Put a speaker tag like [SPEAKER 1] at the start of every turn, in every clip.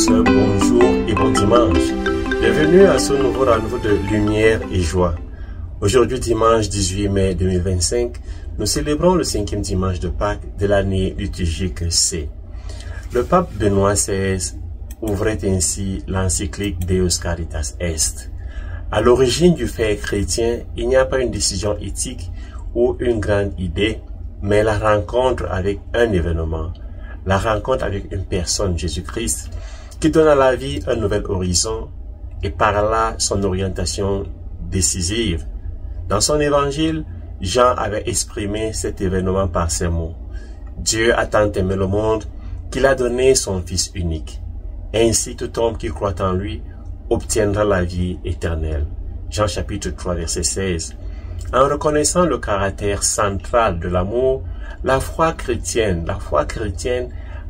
[SPEAKER 1] tous, bonjour et bon dimanche. Bienvenue à ce nouveau rendez-vous de lumière et joie. Aujourd'hui, dimanche 18 mai 2025, nous célébrons le 5e dimanche de Pâques de l'année liturgique C. Le pape Benoît XVI ouvrait ainsi l'encyclique Deus Caritas Est. À l'origine du fait chrétien, il n'y a pas une décision éthique ou une grande idée, mais la rencontre avec un événement, la rencontre avec une personne, Jésus-Christ, qui donne à la vie un nouvel horizon et par là son orientation décisive. Dans son évangile, Jean avait exprimé cet événement par ces mots. Dieu a tant aimé le monde qu'il a donné son Fils unique. Ainsi tout homme qui croit en lui obtiendra la vie éternelle. Jean chapitre 3 verset 16. En reconnaissant le caractère central de l'amour, la foi chrétienne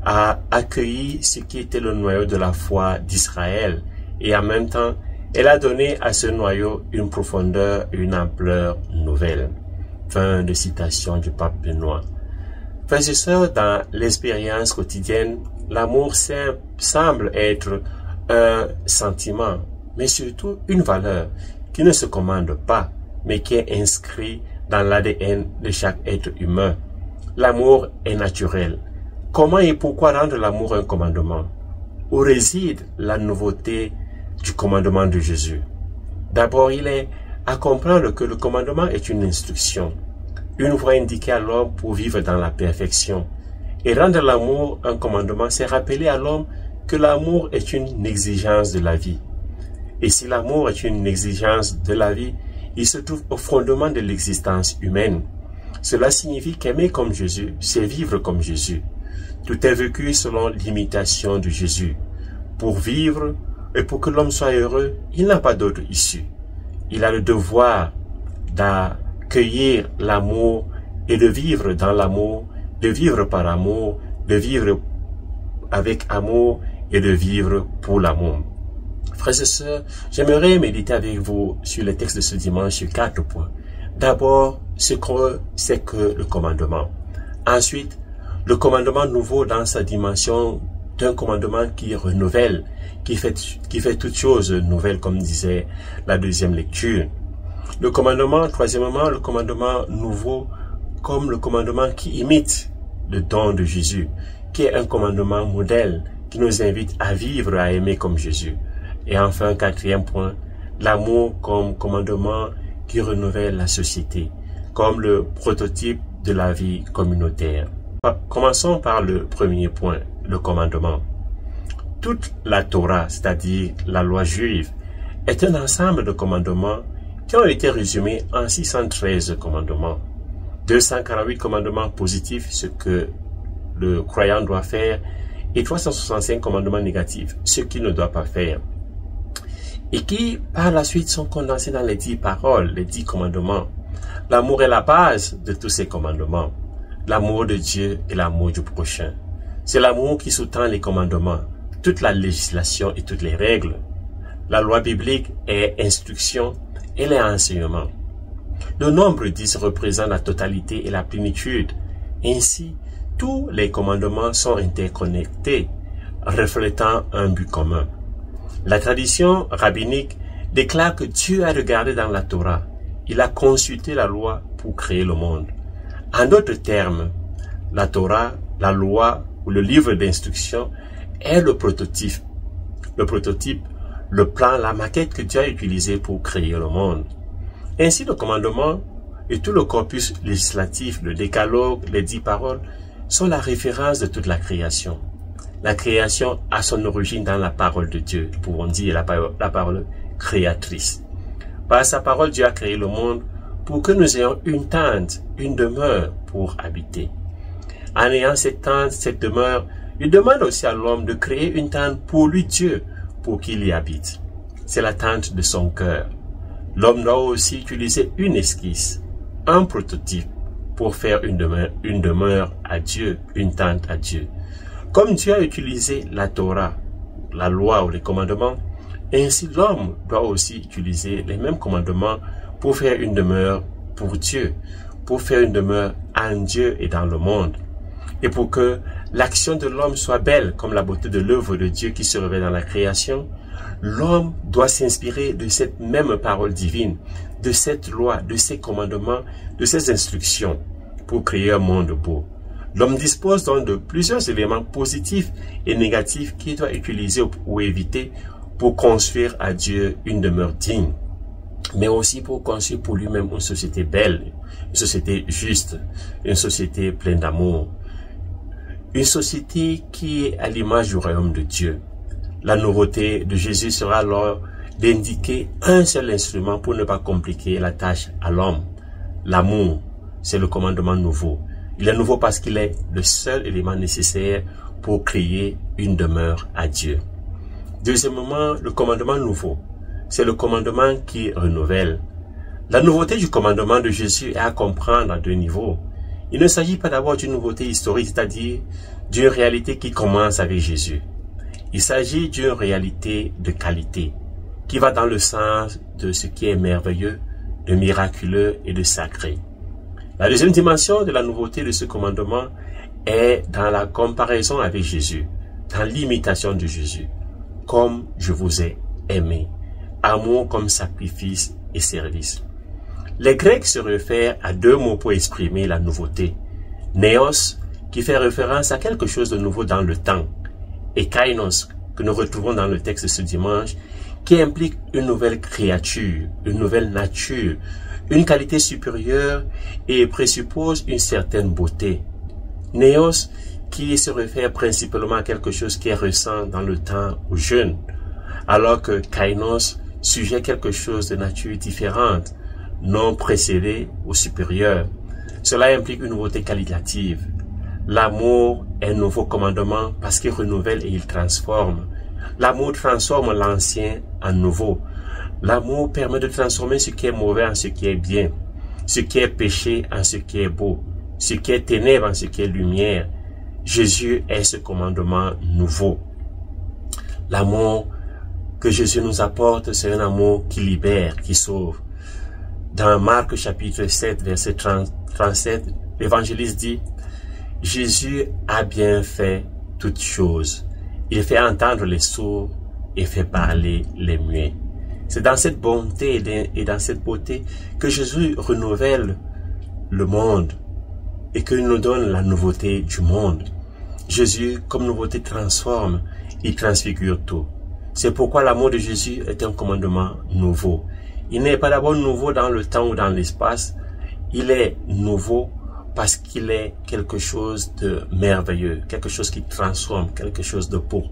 [SPEAKER 1] a accueilli ce qui était le noyau de la foi d'Israël et en même temps, elle a donné à ce noyau une profondeur et une ampleur nouvelle. Fin de citation du pape Benoît. Frères et sœurs, dans l'expérience quotidienne, l'amour semble être un sentiment, mais surtout une valeur qui ne se commande pas, mais qui est inscrit dans l'ADN de chaque être humain. L'amour est naturel. Comment et pourquoi rendre l'amour un commandement? Où réside la nouveauté du commandement de Jésus? D'abord, il est à comprendre que le commandement est une instruction, une voie indiquée à l'homme pour vivre dans la perfection. Et rendre l'amour un commandement, c'est rappeler à l'homme que l'amour est une exigence de la vie. Et si l'amour est une exigence de la vie, il se trouve au fondement de l'existence humaine. Cela signifie qu'aimer comme Jésus, c'est vivre comme Jésus. Tout est vécu selon l'imitation de Jésus. Pour vivre et pour que l'homme soit heureux, il n'a pas d'autre issue. Il a le devoir d'accueillir l'amour et de vivre dans l'amour, de vivre par amour, de vivre avec amour et de vivre pour l'amour. Frères et sœurs, j'aimerais méditer avec vous sur le texte de ce dimanche sur 4 points. D'abord, ce que c'est que le commandement. Ensuite, le commandement nouveau dans sa dimension d'un commandement qui renouvelle, qui fait toutes choses nouvelles, comme disait la deuxième lecture. Le commandement, troisièmement, le commandement nouveau comme le commandement qui imite le don de Jésus, qui est un commandement modèle qui nous invite à vivre, à aimer comme Jésus. Et enfin, quatrième point, l'amour comme commandement qui renouvelle la société, comme le prototype de la vie communautaire. Commençons par le premier point, le commandement. Toute la Torah, c'est-à-dire la loi juive, est un ensemble de commandements qui ont été résumés en 613 commandements. 248 commandements positifs, ce que le croyant doit faire, et 365 commandements négatifs, ce qu'il ne doit pas faire. Et qui, par la suite, sont condensés dans les 10 paroles, les 10 commandements. L'amour est la base de tous ces commandements. L'amour de Dieu et l'amour du prochain. C'est l'amour qui sous-tend les commandements, toute la législation et toutes les règles. La loi biblique est instruction et les enseignements. Le nombre 10 représente la totalité et la plénitude. Ainsi, tous les commandements sont interconnectés, reflétant un but commun. La tradition rabbinique déclare que Dieu a regardé dans la Torah. Il a consulté la loi pour créer le monde. En d'autres termes, la Torah, la loi ou le livre d'instruction est le prototype, le plan, la maquette que Dieu a utilisé pour créer le monde. Ainsi, le commandement et tout le corpus législatif, le décalogue, les 10 paroles, sont la référence de toute la création. La création a son origine dans la parole de Dieu, nous pouvons dire la parole créatrice. Par sa parole, Dieu a créé le monde pour que nous ayons une tente, une demeure pour habiter. En ayant cette tente, cette demeure, il demande aussi à l'homme de créer une tente pour lui, Dieu, pour qu'il y habite. C'est la tente de son cœur. L'homme doit aussi utiliser une esquisse, un prototype, pour faire une demeure à Dieu, une tente à Dieu. Comme Dieu a utilisé la Torah, la loi ou les commandements, ainsi l'homme doit aussi utiliser les mêmes commandements pour faire une demeure pour Dieu, pour faire une demeure en Dieu et dans le monde, et pour que l'action de l'homme soit belle comme la beauté de l'œuvre de Dieu qui se révèle dans la création, l'homme doit s'inspirer de cette même parole divine, de cette loi, de ces commandements, de ces instructions pour créer un monde beau. L'homme dispose donc de plusieurs éléments positifs et négatifs qu'il doit utiliser ou éviter pour construire à Dieu une demeure digne, mais aussi pour construire pour lui-même une société belle, une société juste, une société pleine d'amour, une société qui est à l'image du royaume de Dieu. La nouveauté de Jésus sera alors d'indiquer un seul instrument pour ne pas compliquer la tâche à l'homme. L'amour, c'est le commandement nouveau. Il est nouveau parce qu'il est le seul élément nécessaire pour créer une demeure à Dieu. Deuxièmement, le commandement nouveau, c'est le commandement qui renouvelle. La nouveauté du commandement de Jésus est à comprendre à deux niveaux. Il ne s'agit pas d'abord d'une nouveauté historique, c'est-à-dire d'une réalité qui commence avec Jésus. Il s'agit d'une réalité de qualité, qui va dans le sens de ce qui est merveilleux, de miraculeux et de sacré. La deuxième dimension de la nouveauté de ce commandement est dans la comparaison avec Jésus, dans l'imitation de Jésus. Comme je vous ai aimé, amour comme sacrifice et service. Les Grecs se réfèrent à deux mots pour exprimer la nouveauté. Néos, qui fait référence à quelque chose de nouveau dans le temps, et kainos, que nous retrouvons dans le texte de ce dimanche, qui implique une nouvelle créature, une nouvelle nature, une qualité supérieure et présuppose une certaine beauté. Néos, qui se réfère principalement à quelque chose qui est récent dans le temps ou jeune, alors que kainos suggère quelque chose de nature différente, non précédée ou supérieure. Cela implique une nouveauté qualitative. L'amour est un nouveau commandement parce qu'il renouvelle et il transforme. L'amour transforme l'ancien en nouveau. L'amour permet de transformer ce qui est mauvais en ce qui est bien, ce qui est péché en ce qui est beau, ce qui est ténèbres en ce qui est lumière. Jésus est ce commandement nouveau. L'amour que Jésus nous apporte, c'est un amour qui libère, qui sauve. Dans Marc chapitre 7, verset 37, l'évangéliste dit « Jésus a bien fait toutes choses. Il fait entendre les sourds et fait parler les muets. » C'est dans cette bonté et dans cette beauté que Jésus renouvelle le monde et que nous donne la nouveauté du monde. Jésus, comme nouveauté, transforme, il transfigure tout. C'est pourquoi l'amour de Jésus est un commandement nouveau. Il n'est pas d'abord nouveau dans le temps ou dans l'espace, il est nouveau parce qu'il est quelque chose de merveilleux, quelque chose qui transforme, quelque chose de beau,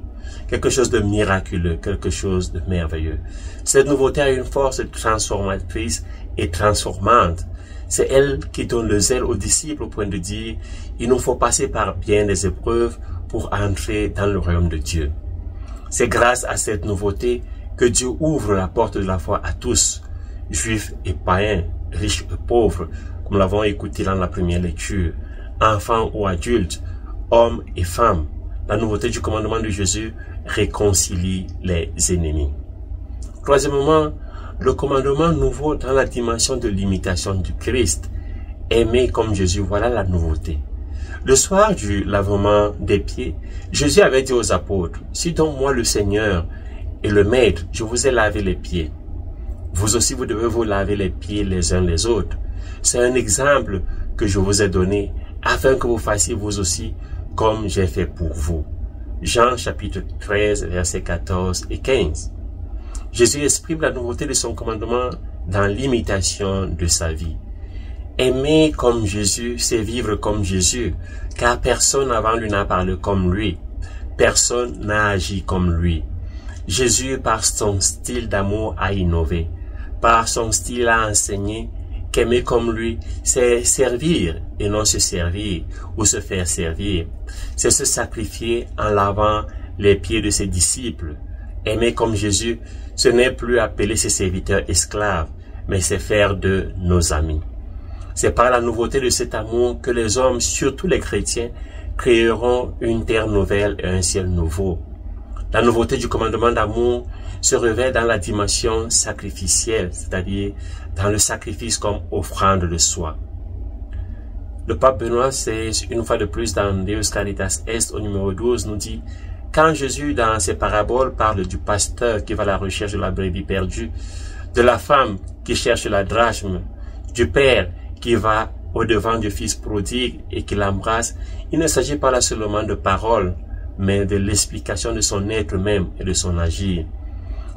[SPEAKER 1] quelque chose de miraculeux, quelque chose de merveilleux. Cette nouveauté a une force transformatrice et transformante. C'est elle qui donne le zèle aux disciples au point de dire « Il nous faut passer par bien des épreuves pour entrer dans le royaume de Dieu ». C'est grâce à cette nouveauté que Dieu ouvre la porte de la foi à tous, juifs et païens, riches et pauvres, comme l'avons écouté dans la première lecture, enfants ou adultes, hommes et femmes. La nouveauté du commandement de Jésus réconcilie les ennemis. Troisièmement, le commandement nouveau dans la dimension de l'imitation du Christ. Aimer comme Jésus, voilà la nouveauté. Le soir du lavement des pieds, Jésus avait dit aux apôtres, « Si donc moi le Seigneur et le Maître, je vous ai lavé les pieds, vous aussi vous devez vous laver les pieds les uns les autres. C'est un exemple que je vous ai donné, afin que vous fassiez vous aussi comme j'ai fait pour vous. » Jean chapitre 13, versets 14 et 15. Jésus exprime la nouveauté de son commandement dans l'imitation de sa vie. Aimer comme Jésus, c'est vivre comme Jésus, car personne avant lui n'a parlé comme lui. Personne n'a agi comme lui. Jésus, par son style d'amour, a innové. Par son style, a enseigné qu'aimer comme lui, c'est servir et non se servir ou se faire servir. C'est se sacrifier en lavant les pieds de ses disciples. Aimer comme Jésus, ce n'est plus appeler ses serviteurs esclaves, mais c'est faire de nos amis. C'est par la nouveauté de cet amour que les hommes, surtout les chrétiens, créeront une terre nouvelle et un ciel nouveau. La nouveauté du commandement d'amour se révèle dans la dimension sacrificielle, c'est-à-dire dans le sacrifice comme offrande de soi. Le pape Benoît XVI, une fois de plus dans Deus Caritas Est au numéro 12, nous dit « Quand Jésus, dans ses paraboles, parle du pasteur qui va à la recherche de la brebis perdue, de la femme qui cherche la drachme, du père qui va au-devant du fils prodigue et qui l'embrasse, il ne s'agit pas là seulement de paroles, mais de l'explication de son être même et de son agir.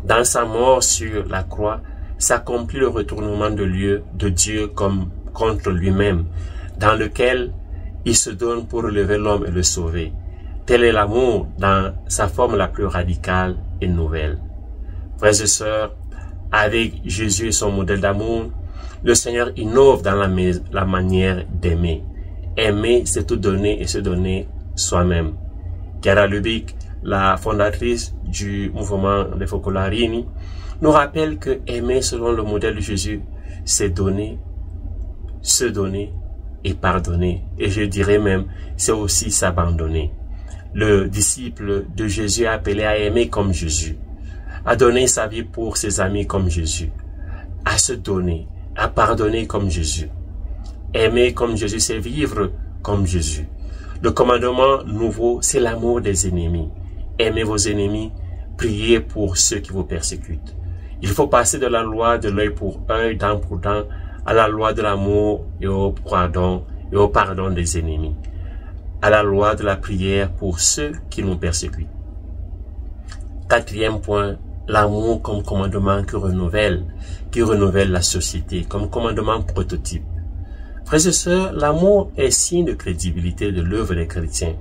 [SPEAKER 1] Dans sa mort sur la croix, s'accomplit le retournement de Dieu comme contre lui-même, dans lequel il se donne pour relever l'homme et le sauver. Tel est l'amour dans sa forme la plus radicale et nouvelle. Frères et sœurs, avec Jésus et son modèle d'amour, le Seigneur innove dans la manière d'aimer. Aimer, c'est tout donner et se donner soi-même. Chiara Lubich, la fondatrice du mouvement des Focolarini, nous rappelle que aimer selon le modèle de Jésus, c'est donner, se donner et pardonner. Et je dirais même, c'est aussi s'abandonner. Le disciple de Jésus est appelé à aimer comme Jésus, à donner sa vie pour ses amis comme Jésus, à se donner, à pardonner comme Jésus. Aimer comme Jésus, c'est vivre comme Jésus. Le commandement nouveau, c'est l'amour des ennemis. Aimez vos ennemis, priez pour ceux qui vous persécutent. Il faut passer de la loi de l'œil pour œil, dent pour dent, à la loi de l'amour et au pardon des ennemis, à la loi de la prière pour ceux qui nous persécutent. Quatrième point, l'amour comme commandement qui renouvelle la société, comme commandement prototype. Frères et sœurs, l'amour est signe de crédibilité de l'œuvre des chrétiens.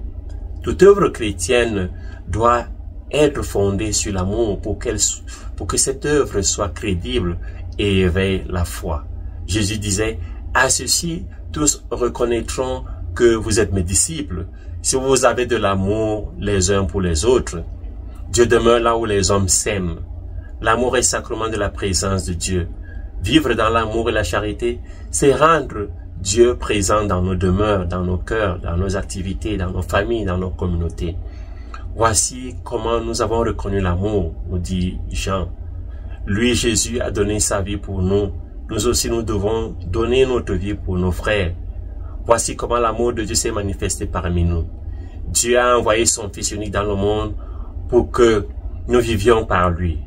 [SPEAKER 1] Toute œuvre chrétienne doit être fondée sur l'amour pour que cette œuvre soit crédible et éveille la foi. Jésus disait, à ceci, tous reconnaîtront que vous êtes mes disciples, si vous avez de l'amour les uns pour les autres. Dieu demeure là où les hommes s'aiment. L'amour est sacrement de la présence de Dieu. Vivre dans l'amour et la charité, c'est rendre Dieu présent dans nos demeures, dans nos cœurs, dans nos activités, dans nos familles, dans nos communautés. Voici comment nous avons reconnu l'amour, nous dit Jean. Lui, Jésus, a donné sa vie pour nous. Nous aussi, nous devons donner notre vie pour nos frères. Voici comment l'amour de Dieu s'est manifesté parmi nous. Dieu a envoyé son Fils unique dans le monde pour que nous vivions par lui.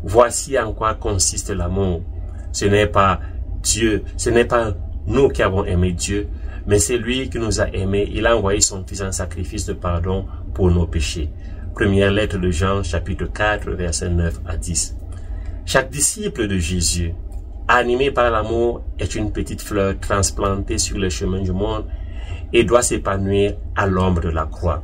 [SPEAKER 1] Voici en quoi consiste l'amour. Ce n'est pas Dieu, ce n'est pas nous qui avons aimé Dieu, mais c'est lui qui nous a aimés. Il a envoyé son Fils en sacrifice de pardon pour nos péchés. Première lettre de Jean, chapitre 4, versets 9 à 10. Chaque disciple de Jésus, animé par l'amour, est une petite fleur transplantée sur les chemins du monde et doit s'épanouir à l'ombre de la croix.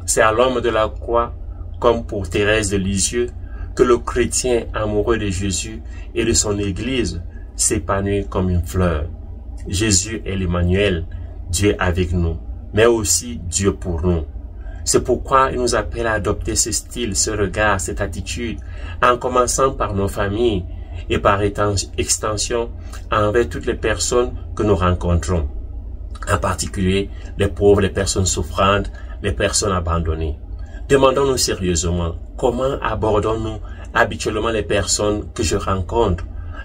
[SPEAKER 1] C'est à l'ombre de la croix, comme pour Thérèse de Lisieux, que le chrétien amoureux de Jésus et de son Église s'épanouit comme une fleur. Jésus est l'Emmanuel, Dieu avec nous, mais aussi Dieu pour nous. C'est pourquoi il nous appelle à adopter ce style, ce regard, cette attitude, en commençant par nos familles et par extension envers toutes les personnes que nous rencontrons, en particulier les pauvres, les personnes souffrantes, les personnes abandonnées. Demandons-nous sérieusement, comment abordons-nous habituellement les personnes que je rencontre,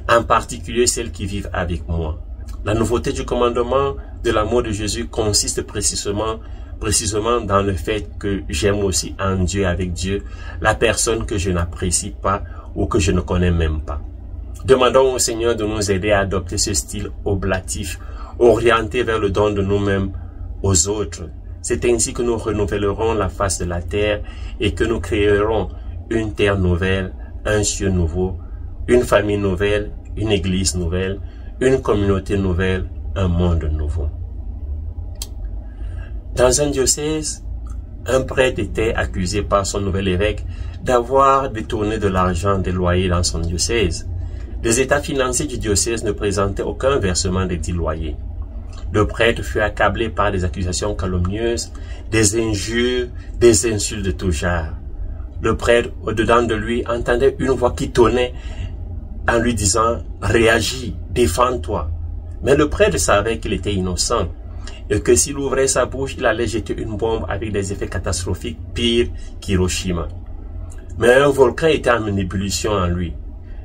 [SPEAKER 1] en particulier celles qui vivent avec moi? La nouveauté du commandement de l'amour de Jésus consiste précisément dans le fait que j'aime aussi en Dieu, avec Dieu, la personne que je n'apprécie pas ou que je ne connais même pas. Demandons au Seigneur de nous aider à adopter ce style oblatif, orienté vers le don de nous-mêmes aux autres. C'est ainsi que nous renouvellerons la face de la terre et que nous créerons une terre nouvelle, un ciel nouveau, une famille nouvelle, une église nouvelle, une communauté nouvelle, un monde nouveau. Dans un diocèse, un prêtre était accusé par son nouvel évêque d'avoir détourné de l'argent des loyers dans son diocèse. Les états financiers du diocèse ne présentaient aucun versement des dits loyers. Le prêtre fut accablé par des accusations calomnieuses, des injures, des insultes de tout genre. Le prêtre, au-dedans de lui, entendait une voix qui tonnait en lui disant « Réagis, défends-toi ». Mais le prêtre savait qu'il était innocent et que s'il ouvrait sa bouche, il allait jeter une bombe avec des effets catastrophiques pires qu'Hiroshima. Mais un volcan était en ébullition en lui.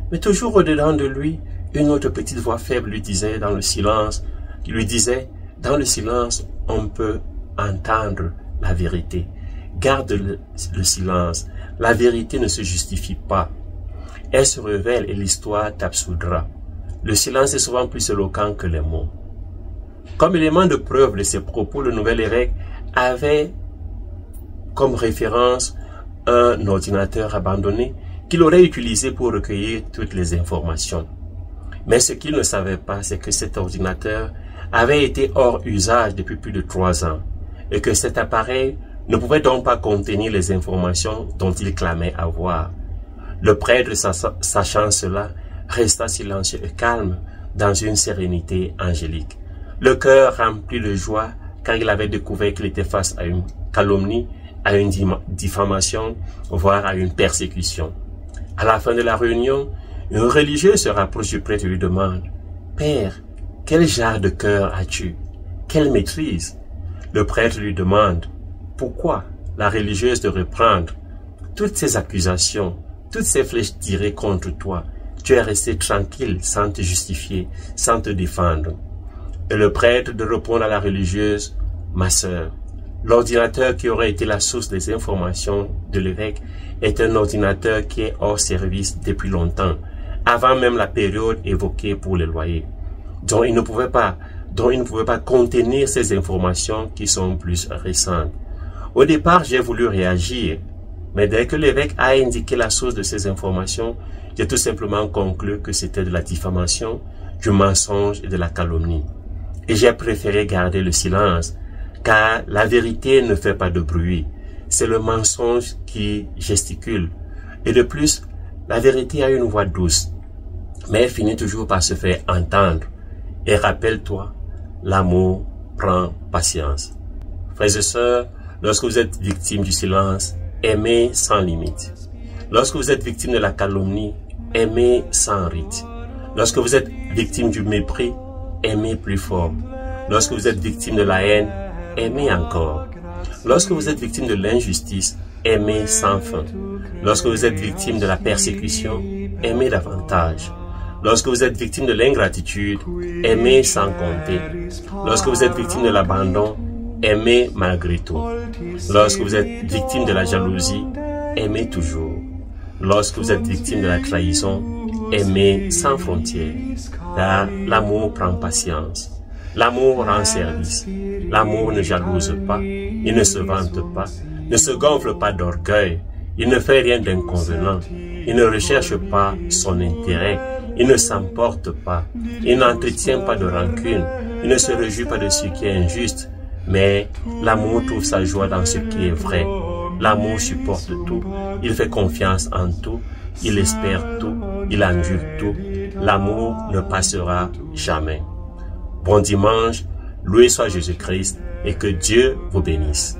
[SPEAKER 1] Mais toujours au-dedans de lui, une autre petite voix faible lui disait dans le silence, qui lui disait Dans le silence, on peut entendre la vérité. Garde le silence. La vérité ne se justifie pas. Elle se révèle et l'histoire t'absoudra. Le silence est souvent plus éloquent que les mots. Comme élément de preuve de ses propos, le nouvel évêque avait comme référence un ordinateur abandonné qu'il aurait utilisé pour recueillir toutes les informations. Mais ce qu'il ne savait pas, c'est que cet ordinateur avait été hors usage depuis plus de 3 ans et que cet appareil ne pouvait donc pas contenir les informations dont il clamait avoir. Le prêtre, sachant cela, resta silencieux et calme dans une sérénité angélique. Le cœur rempli de joie car il avait découvert qu'il était face à une calomnie, à une diffamation, voire à une persécution. À la fin de la réunion, une religieuse se rapproche du prêtre et lui demande « Père, quel genre de cœur as-tu? Quelle maîtrise ?» Le prêtre lui demande « Pourquoi ?» La religieuse de reprendre « Toutes ces accusations, toutes ces flèches tirées contre toi, tu es resté tranquille sans te justifier, sans te défendre. » Et le prêtre de répondre à la religieuse « Ma sœur, l'ordinateur qui aurait été la source des informations de l'évêque est un ordinateur qui est hors service depuis longtemps, avant même la période évoquée pour les loyers, dont il ne pouvait pas contenir ces informations qui sont plus récentes. Au départ, j'ai voulu réagir, mais dès que l'évêque a indiqué la source de ces informations, j'ai tout simplement conclu que c'était de la diffamation, du mensonge et de la calomnie. Et j'ai préféré garder le silence, car la vérité ne fait pas de bruit. C'est le mensonge qui gesticule. Et de plus, la vérité a une voix douce, mais elle finit toujours par se faire entendre. Et rappelle-toi, l'amour prend patience. Frères et sœurs, lorsque vous êtes victime du silence, aimez sans limite. Lorsque vous êtes victime de la calomnie, aimez sans rite. Lorsque vous êtes victime du mépris, aimez plus fort. Lorsque vous êtes victime de la haine, aimez encore. Lorsque vous êtes victime de l'injustice, aimez sans fin. Lorsque vous êtes victime de la persécution, aimez davantage. Lorsque vous êtes victime de l'ingratitude, aimez sans compter. Lorsque vous êtes victime de l'abandon, aimez malgré tout. Lorsque vous êtes victime de la jalousie, aimez toujours. Lorsque vous êtes victime de la trahison, aimez sans frontières. Car l'amour prend patience. L'amour rend service. L'amour ne jalouse pas, il ne se vante pas, ne se gonfle pas d'orgueil, il ne fait rien d'inconvenant, il ne recherche pas son intérêt, il ne s'emporte pas, il n'entretient pas de rancune, il ne se réjouit pas de ce qui est injuste, mais l'amour trouve sa joie dans ce qui est vrai. L'amour supporte tout, il fait confiance en tout, il espère tout, il endure tout. L'amour ne passera jamais. Bon dimanche, loué soit Jésus-Christ et que Dieu vous bénisse.